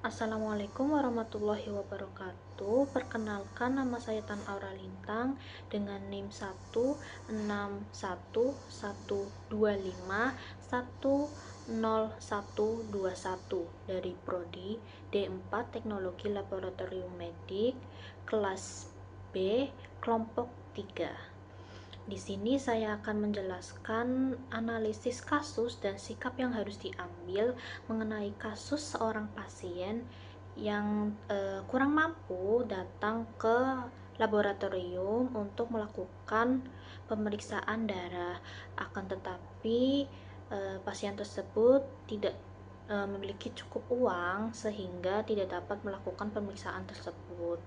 Assalamualaikum warahmatullahi wabarakatuh. Perkenalkan, nama saya Tan Aura Lintang dengan NIM 16112510121 dari Prodi D4 Teknologi Laboratorium Medik kelas B kelompok 3. Di sini saya akan menjelaskan analisis kasus dan sikap yang harus diambil mengenai kasus seorang pasien yang kurang mampu datang ke laboratorium untuk melakukan pemeriksaan darah. Akan tetapi pasien tersebut tidak memiliki cukup uang sehingga tidak dapat melakukan pemeriksaan tersebut.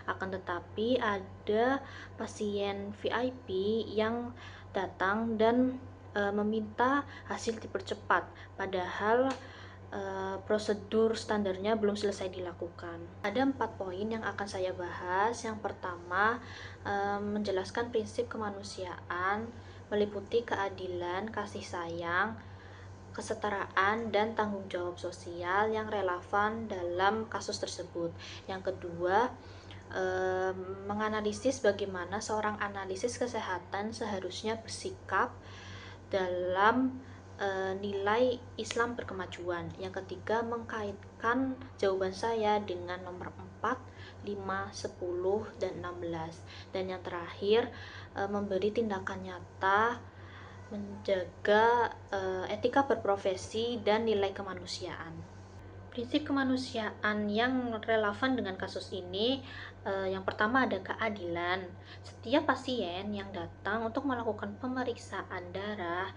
Akan tetapi ada pasien VIP yang datang dan meminta hasil dipercepat, padahal prosedur standarnya belum selesai dilakukan. Ada 4 poin yang akan saya bahas. Yang pertama, menjelaskan prinsip kemanusiaan, meliputi keadilan, kasih sayang, kesetaraan, dan tanggung jawab sosial yang relevan dalam kasus tersebut. Yang kedua, menganalisis bagaimana seorang analisis kesehatan seharusnya bersikap dalam nilai Islam berkemajuan. Yang ketiga, mengkaitkan jawaban saya dengan nomor 4, 5, 10, dan 16. Dan yang terakhir, memberi tindakan nyata menjaga etika berprofesi dan nilai kemanusiaan. Prinsip kemanusiaan yang relevan dengan kasus ini, yang pertama ada keadilan. Setiap pasien yang datang untuk melakukan pemeriksaan darah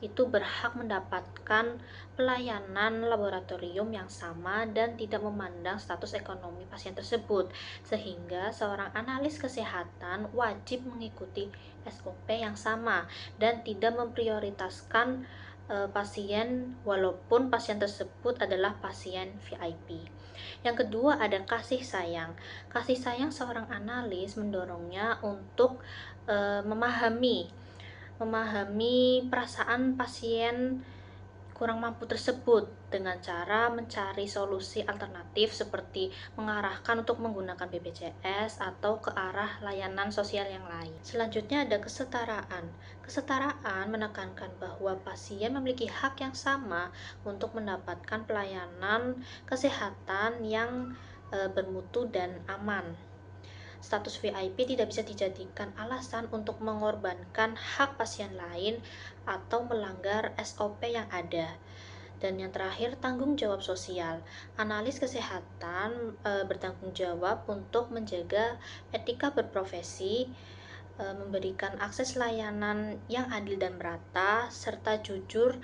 itu berhak mendapatkan pelayanan laboratorium yang sama dan tidak memandang status ekonomi pasien tersebut, sehingga seorang analis kesehatan wajib mengikuti SOP yang sama dan tidak memprioritaskan pasien walaupun pasien tersebut adalah pasien VIP. Yang kedua ada kasih sayang. Kasih sayang seorang analis mendorongnya untuk memahami perasaan pasien kurang mampu tersebut dengan cara mencari solusi alternatif seperti mengarahkan untuk menggunakan BPJS atau ke arah layanan sosial yang lain. Selanjutnya ada kesetaraan. Kesetaraan menekankan bahwa pasien memiliki hak yang sama untuk mendapatkan pelayanan kesehatan yang bermutu dan aman. Status VIP tidak bisa dijadikan alasan untuk mengorbankan hak pasien lain atau melanggar SOP yang ada. Dan yang terakhir, tanggung jawab sosial. Analis kesehatan bertanggung jawab untuk menjaga etika berprofesi, memberikan akses layanan yang adil dan merata, serta jujur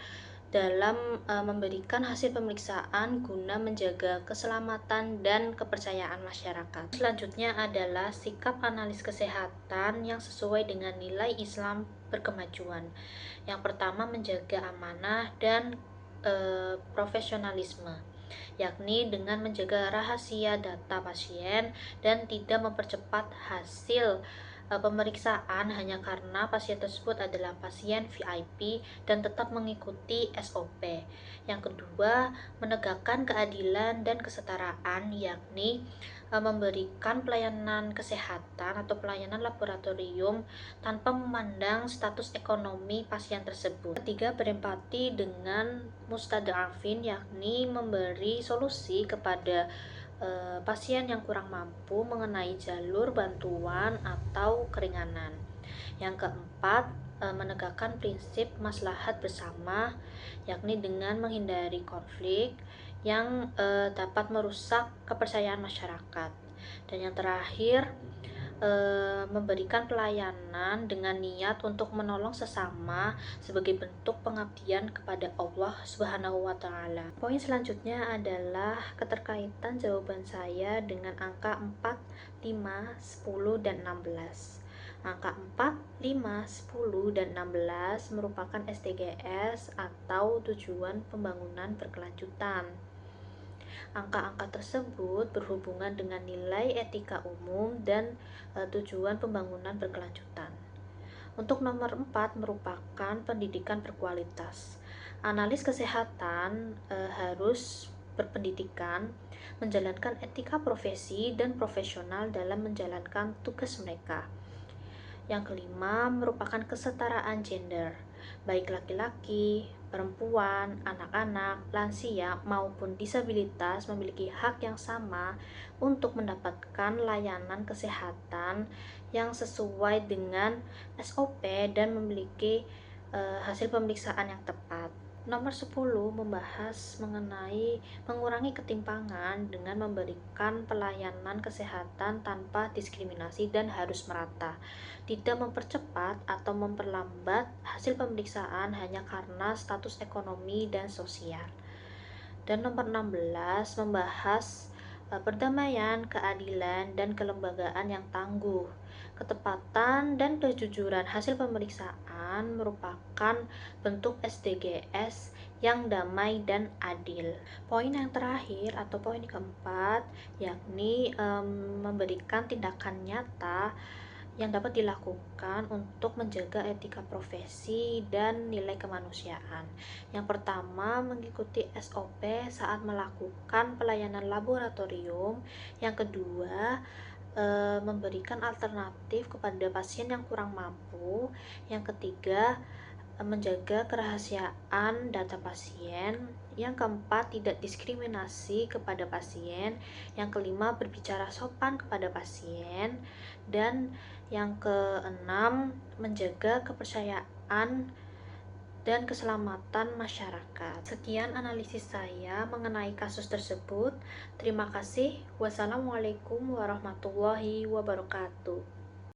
dalam memberikan hasil pemeriksaan guna menjaga keselamatan dan kepercayaan masyarakat. Selanjutnya adalah sikap analis kesehatan yang sesuai dengan nilai Islam berkemajuan. Yang pertama, menjaga amanah dan profesionalisme, yakni dengan menjaga rahasia data pasien dan tidak mempercepat hasil pemeriksaan hanya karena pasien tersebut adalah pasien VIP dan tetap mengikuti SOP. Yang kedua, menegakkan keadilan dan kesetaraan, yakni memberikan pelayanan kesehatan atau pelayanan laboratorium tanpa memandang status ekonomi pasien tersebut. Ketiga, berempati dengan mustadafin, yakni memberi solusi kepada pasien yang kurang mampu mengenai jalur bantuan atau keringanan. Yang keempat, menegakkan prinsip maslahat bersama, yakni dengan menghindari konflik yang dapat merusak kepercayaan masyarakat. Dan yang terakhir, memberikan pelayanan dengan niat untuk menolong sesama sebagai bentuk pengabdian kepada Allah Subhanahu wa Ta'ala. Poin selanjutnya adalah keterkaitan jawaban saya dengan angka 4, 5, 10, dan 16. Angka 4, 5, 10, dan 16 merupakan SDGs atau tujuan pembangunan berkelanjutan. Angka-angka tersebut berhubungan dengan nilai etika umum dan tujuan pembangunan berkelanjutan. Untuk nomor 4 merupakan pendidikan berkualitas. Analis kesehatan harus berpendidikan menjalankan etika profesi dan profesional dalam menjalankan tugas mereka. Yang kelima, merupakan kesetaraan gender, baik laki-laki, perempuan, anak-anak, lansia, maupun disabilitas memiliki hak yang sama untuk mendapatkan layanan kesehatan yang sesuai dengan SOP dan memiliki hasil pemeriksaan yang tepat. Nomor 10 membahas mengenai mengurangi ketimpangan dengan memberikan pelayanan kesehatan tanpa diskriminasi dan harus merata. Tidak mempercepat atau memperlambat hasil pemeriksaan hanya karena status ekonomi dan sosial. Dan nomor 16 membahas perdamaian, keadilan, dan kelembagaan yang tangguh. Ketepatan dan kejujuran hasil pemeriksaan merupakan bentuk SDGs yang damai dan adil. Poin yang terakhir atau poin keempat yakni memberikan tindakan nyata yang dapat dilakukan untuk menjaga etika profesi dan nilai kemanusiaan. Yang pertama, mengikuti SOP saat melakukan pelayanan laboratorium. Yang kedua, memberikan alternatif kepada pasien yang kurang mampu. Yang ketiga, menjaga kerahasiaan data pasien. Yang keempat, tidak diskriminasi kepada pasien. Yang kelima, berbicara sopan kepada pasien. Dan yang keenam, menjaga kepercayaan dan keselamatan masyarakat. Sekian analisis saya mengenai kasus tersebut. Terima kasih. Wassalamualaikum warahmatullahi wabarakatuh.